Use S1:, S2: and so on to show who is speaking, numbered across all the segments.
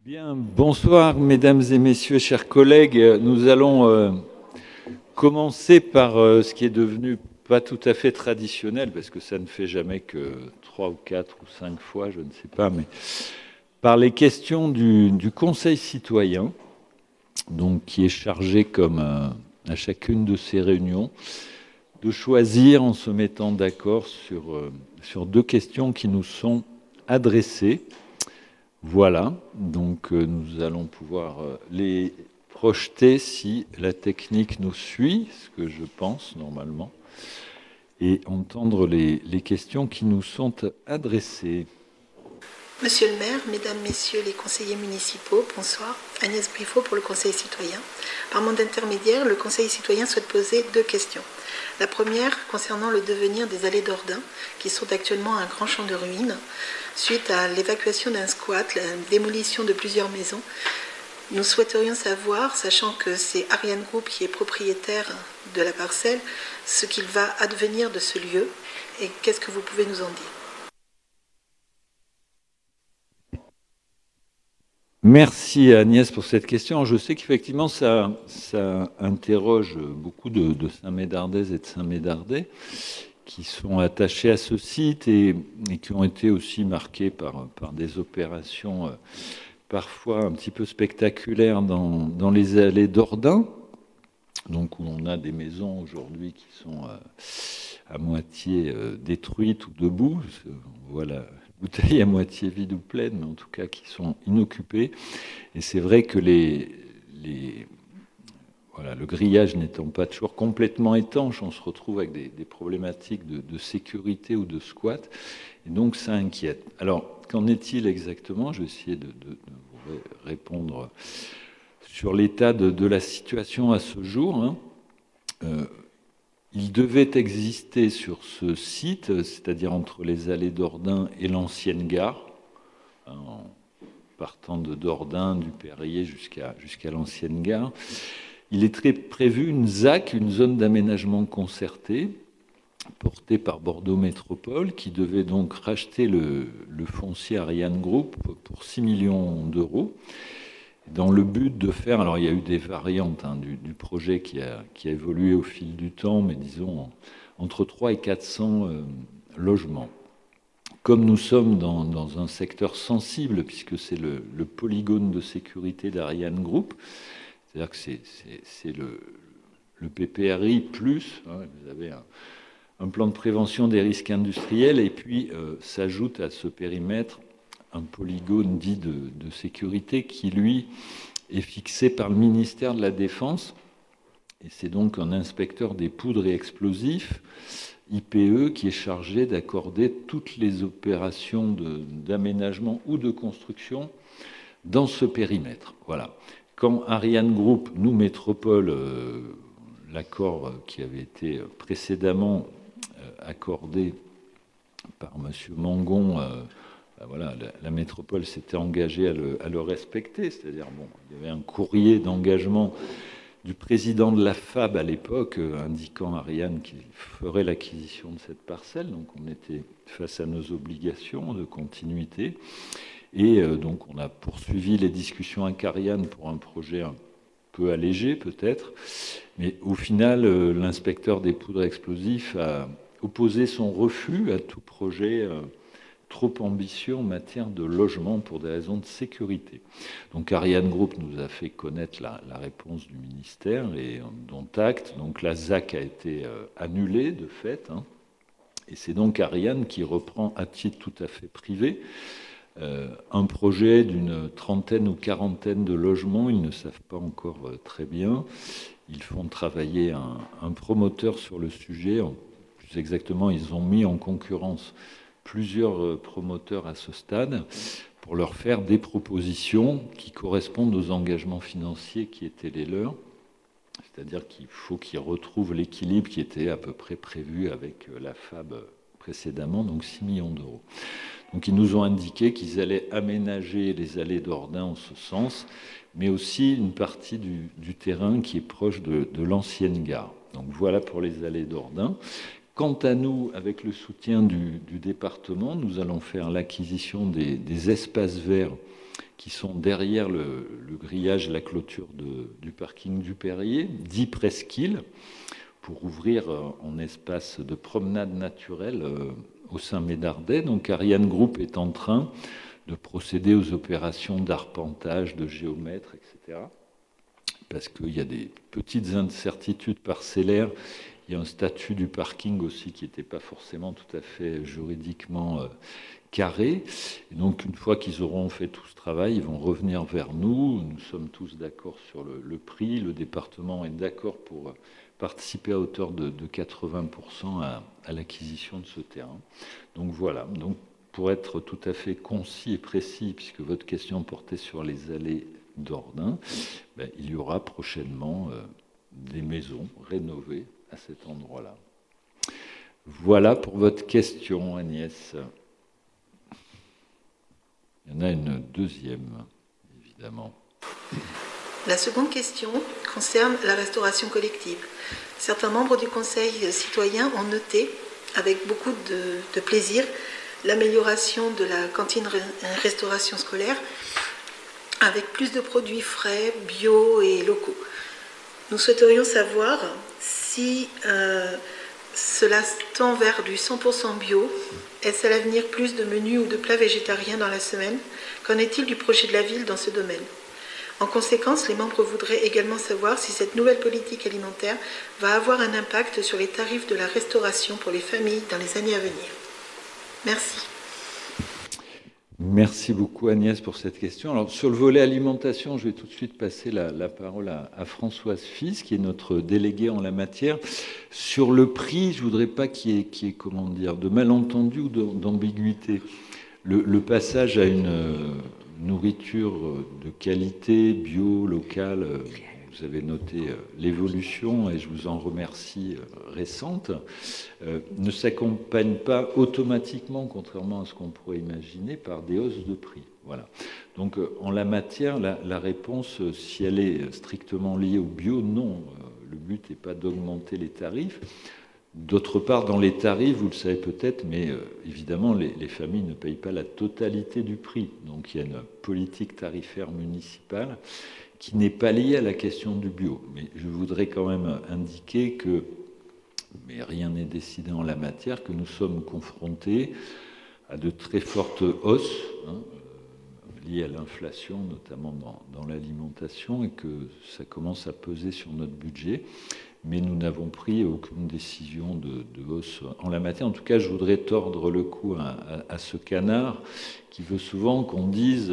S1: Bien, bonsoir mesdames et messieurs, chers collègues. Nous allons commencer par ce qui est devenu pas tout à fait traditionnel, parce que ça ne fait jamais que 3 ou 4 ou 5 fois, je ne sais pas, mais par les questions du Conseil citoyen, donc qui est chargé, comme à chacune de ces réunions, de choisir en se mettant d'accord sur deux questions qui nous sont adressées. Voilà, donc nous allons pouvoir les projeter si la technique nous suit, ce que je pense normalement, et entendre les questions qui nous sont adressées.
S2: Monsieur le maire, mesdames, messieurs les conseillers municipaux, bonsoir. Agnès Briffaut pour le Conseil citoyen. Par mon intermédiaire, le Conseil citoyen souhaite poser deux questions. La première concernant le devenir des allées d'Ordun, qui sont actuellement un grand champ de ruines, suite à l'évacuation d'un squat, la démolition de plusieurs maisons. Nous souhaiterions savoir, sachant que c'est Ariane Group qui est propriétaire de la parcelle, ce qu'il va advenir de ce lieu et qu'est-ce que vous pouvez nous en dire.
S1: Merci Agnès pour cette question. Je sais qu'effectivement ça interroge beaucoup de Saint-Médardaises et de Saint-Médardais qui sont attachés à ce site et qui ont été aussi marqués par des opérations parfois un petit peu spectaculaires dans les allées d'Ordun, donc où on a des maisons aujourd'hui qui sont à moitié détruites ou debout. Voilà, bouteilles à moitié vides ou pleines, mais en tout cas qui sont inoccupées. Et c'est vrai que voilà, le grillage n'étant pas toujours complètement étanche, on se retrouve avec des problématiques de sécurité ou de squat. Et donc ça inquiète. Alors, qu'en est-il exactement? Je vais essayer de vous répondre sur l'état de la situation à ce jour. Il devait exister sur ce site, c'est-à-dire entre les allées d'Ordun et l'ancienne gare, en partant de Dordain, du Perrier jusqu'à l'ancienne gare, il est prévu une ZAC, une zone d'aménagement concerté, portée par Bordeaux Métropole, qui devait donc racheter le foncier Ariane Group pour 6 millions d'euros, dans le but de faire, alors il y a eu des variantes du projet qui a évolué au fil du temps, mais disons entre 300 et 400 logements. Comme nous sommes dans un secteur sensible, puisque c'est le polygone de sécurité d'Ariane Group, c'est-à-dire que c'est le PPRI plus, vous avez un plan de prévention des risques industriels, et puis s'ajoute à ce périmètre un polygone dit de sécurité qui, lui, est fixé par le ministère de la Défense. Et c'est donc un inspecteur des poudres et explosifs, IPE, qui est chargé d'accorder toutes les opérations d'aménagement ou de construction dans ce périmètre. Voilà. Quand Ariane Group, nous, Métropole, l'accord qui avait été précédemment accordé par M. Mangon, voilà, la métropole s'était engagée à le respecter, c'est-à-dire, bon, il y avait un courrier d'engagement du président de la FAB à l'époque, indiquant à Ariane qu'il ferait l'acquisition de cette parcelle, donc on était face à nos obligations de continuité, et donc on a poursuivi les discussions avec Ariane pour un projet un peu allégé peut-être, mais au final, l'inspecteur des poudres explosives a opposé son refus à tout projet trop ambitieux en matière de logement pour des raisons de sécurité. Donc Ariane Group nous a fait connaître la réponse du ministère et dont acte. Donc la ZAC a été annulée de fait. Et c'est donc Ariane qui reprend à titre tout à fait privé un projet d'une trentaine ou quarantaine de logements. Ils ne savent pas encore très bien. Ils font travailler un promoteur sur le sujet. Plus exactement, ils ont mis en concurrence plusieurs promoteurs à ce stade pour leur faire des propositions qui correspondent aux engagements financiers qui étaient les leurs. C'est-à-dire qu'il faut qu'ils retrouvent l'équilibre qui était à peu près prévu avec la FAB précédemment, donc 6 millions d'euros. Donc ils nous ont indiqué qu'ils allaient aménager les allées d'Ordun en ce sens, mais aussi une partie du terrain qui est proche de l'ancienne gare. Donc voilà pour les allées d'Ordun. Quant à nous, avec le soutien du département, nous allons faire l'acquisition des espaces verts qui sont derrière le grillage et la clôture du parking du Perrier, 10 presqu'îles, pour ouvrir en espace de promenade naturelle au Saint-Médardais. Donc Ariane Group est en train de procéder aux opérations d'arpentage, de géomètre, etc. Parce qu'il y a des petites incertitudes parcellaires. Il y a un statut du parking aussi qui n'était pas forcément tout à fait juridiquement carré. Et donc, une fois qu'ils auront fait tout ce travail, ils vont revenir vers nous. Nous sommes tous d'accord sur le prix. Le département est d'accord pour participer à hauteur de 80% à l'acquisition de ce terrain. Donc voilà. Donc, pour être tout à fait concis et précis, puisque votre question portait sur les allées d'Ordin, il y aura prochainement des maisons rénovées à cet endroit-là. Voilà pour votre question, Agnès. Il y en a une deuxième, évidemment.
S2: La seconde question concerne la restauration collective. Certains membres du Conseil citoyen ont noté, avec beaucoup de plaisir, l'amélioration de la cantine restauration scolaire avec plus de produits frais, bio et locaux. Nous souhaiterions savoir si cela tend vers du 100% bio. Est-ce à l'avenir plus de menus ou de plats végétariens dans la semaine? Qu'en est-il du projet de la ville dans ce domaine? En conséquence, les membres voudraient également savoir si cette nouvelle politique alimentaire va avoir un impact sur les tarifs de la restauration pour les familles dans les années à venir. Merci.
S1: Merci beaucoup Agnès pour cette question. Alors, sur le volet alimentation, je vais tout de suite passer la parole à Françoise Fils, qui est notre déléguée en la matière. Sur le prix, je ne voudrais pas qu'il y ait comment dire, de malentendu ou d'ambiguïté. Le passage à une nourriture de qualité, bio, locale, vous avez noté l'évolution, et je vous en remercie, récente, ne s'accompagne pas automatiquement, contrairement à ce qu'on pourrait imaginer, par des hausses de prix. Voilà. Donc en la matière, la réponse, si elle est strictement liée au bio, non. Le but n'est pas d'augmenter les tarifs. D'autre part, dans les tarifs, vous le savez peut-être, mais évidemment, les familles ne payent pas la totalité du prix. Donc il y a une politique tarifaire municipale qui n'est pas liée à la question du bio. Mais je voudrais quand même indiquer que, mais rien n'est décidé en la matière, que nous sommes confrontés à de très fortes hausses liées à l'inflation, notamment dans l'alimentation, et que ça commence à peser sur notre budget. Mais nous n'avons pris aucune décision de hausse en la matière. En tout cas, je voudrais tordre le cou à ce canard qui veut souvent qu'on dise,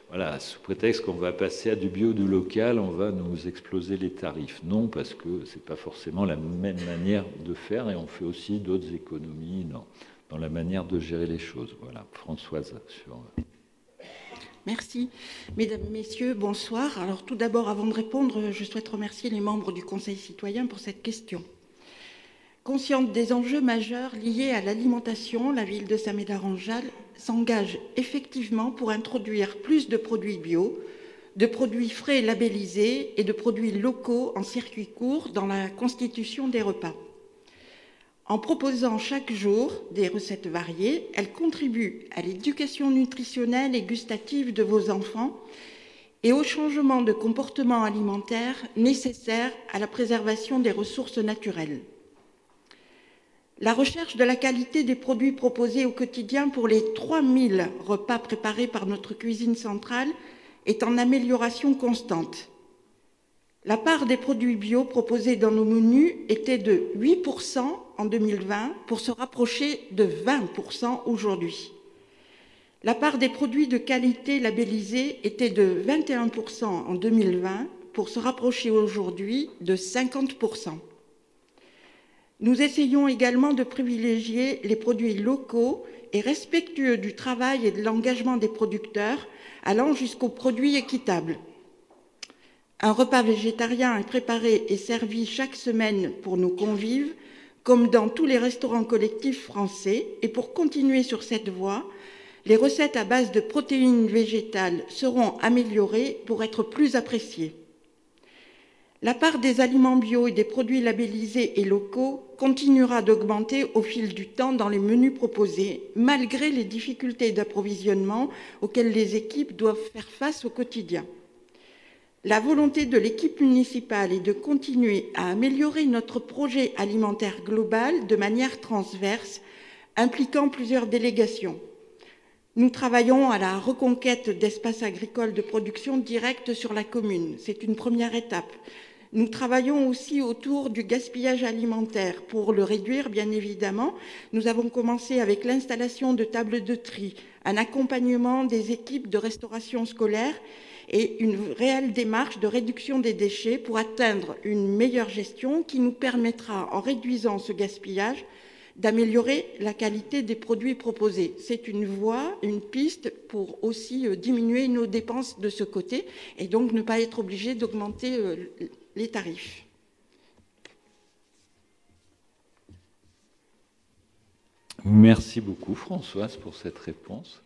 S1: voilà, sous prétexte qu'on va passer à du bio, du local, on va nous exploser les tarifs. Non, parce que ce n'est pas forcément la même manière de faire, et on fait aussi d'autres économies dans la manière de gérer les choses. Voilà, Françoise, sur...
S3: Merci. Mesdames, Messieurs, bonsoir. Alors tout d'abord, avant de répondre, je souhaite remercier les membres du Conseil citoyen pour cette question. Consciente des enjeux majeurs liés à l'alimentation, la ville de Saint-Médard-en-Jalles s'engage effectivement pour introduire plus de produits bio, de produits frais labellisés et de produits locaux en circuit court dans la constitution des repas. En proposant chaque jour des recettes variées, elle contribue à l'éducation nutritionnelle et gustative de vos enfants et au changement de comportement alimentaire nécessaire à la préservation des ressources naturelles. La recherche de la qualité des produits proposés au quotidien pour les 3000 repas préparés par notre cuisine centrale est en amélioration constante. La part des produits bio proposés dans nos menus était de 8% en 2020 pour se rapprocher de 20% aujourd'hui. La part des produits de qualité labellisés était de 21% en 2020 pour se rapprocher aujourd'hui de 50%. Nous essayons également de privilégier les produits locaux et respectueux du travail et de l'engagement des producteurs, allant jusqu'aux produits équitables. Un repas végétarien est préparé et servi chaque semaine pour nos convives, comme dans tous les restaurants collectifs français. Et pour continuer sur cette voie, les recettes à base de protéines végétales seront améliorées pour être plus appréciées. La part des aliments bio et des produits labellisés et locaux continuera d'augmenter au fil du temps dans les menus proposés, malgré les difficultés d'approvisionnement auxquelles les équipes doivent faire face au quotidien. La volonté de l'équipe municipale est de continuer à améliorer notre projet alimentaire global de manière transverse, impliquant plusieurs délégations. Nous travaillons à la reconquête d'espaces agricoles de production directe sur la commune. C'est une première étape. Nous travaillons aussi autour du gaspillage alimentaire pour le réduire, bien évidemment. Nous avons commencé avec l'installation de tables de tri, un accompagnement des équipes de restauration scolaire et une réelle démarche de réduction des déchets pour atteindre une meilleure gestion qui nous permettra, en réduisant ce gaspillage, d'améliorer la qualité des produits proposés. C'est une voie, une piste pour aussi diminuer nos dépenses de ce côté et donc ne pas être obligé d'augmenter les tarifs.
S1: Merci beaucoup Françoise pour cette réponse.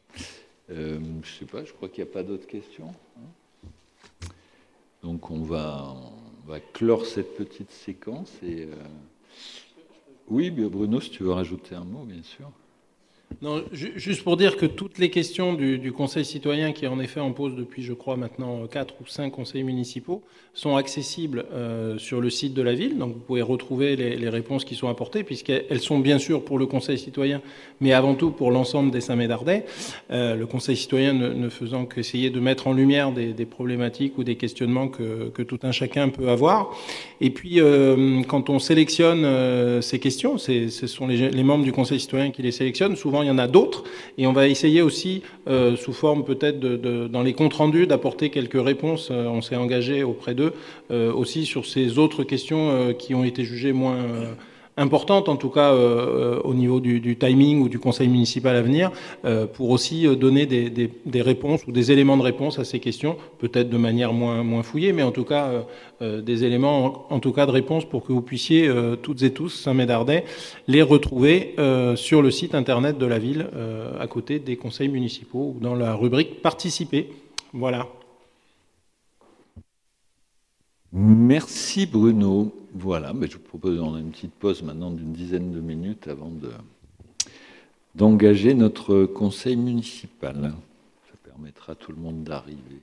S1: Je ne sais pas, je crois qu'il n'y a pas d'autres questions. Donc on va clore cette petite séquence et... Oui, Bruno, si tu veux rajouter un mot, bien sûr.
S4: Non, juste pour dire que toutes les questions du Conseil citoyen, qui en effet en pose depuis, je crois, maintenant 4 ou 5 conseils municipaux, sont accessibles sur le site de la ville. Donc vous pouvez retrouver les réponses qui sont apportées, puisqu'elles sont bien sûr pour le Conseil citoyen, mais avant tout pour l'ensemble des Saint-Médardais. Le Conseil citoyen ne faisant qu'essayer de mettre en lumière des problématiques ou des questionnements que tout un chacun peut avoir. Et puis, quand on sélectionne ces questions, ce sont les membres du Conseil citoyen qui les sélectionnent. Souvent, il y en a d'autres. Et on va essayer aussi, sous forme peut-être dans les comptes rendus, d'apporter quelques réponses. On s'est engagé auprès d'eux aussi sur ces autres questions qui ont été jugées moins importante, en tout cas au niveau du timing ou du conseil municipal à venir, pour aussi donner des réponses ou des éléments de réponse à ces questions, peut-être de manière moins fouillée, mais en tout cas des éléments en tout cas de réponse pour que vous puissiez toutes et tous, Saint-Médardais, les retrouver sur le site internet de la ville, à côté des conseils municipaux ou dans la rubrique participer. Voilà.
S1: Merci Bruno. Voilà, mais je vous propose on a une petite pause maintenant d'une dizaine de minutes avant d'engager notre conseil municipal. Ça permettra à tout le monde d'arriver.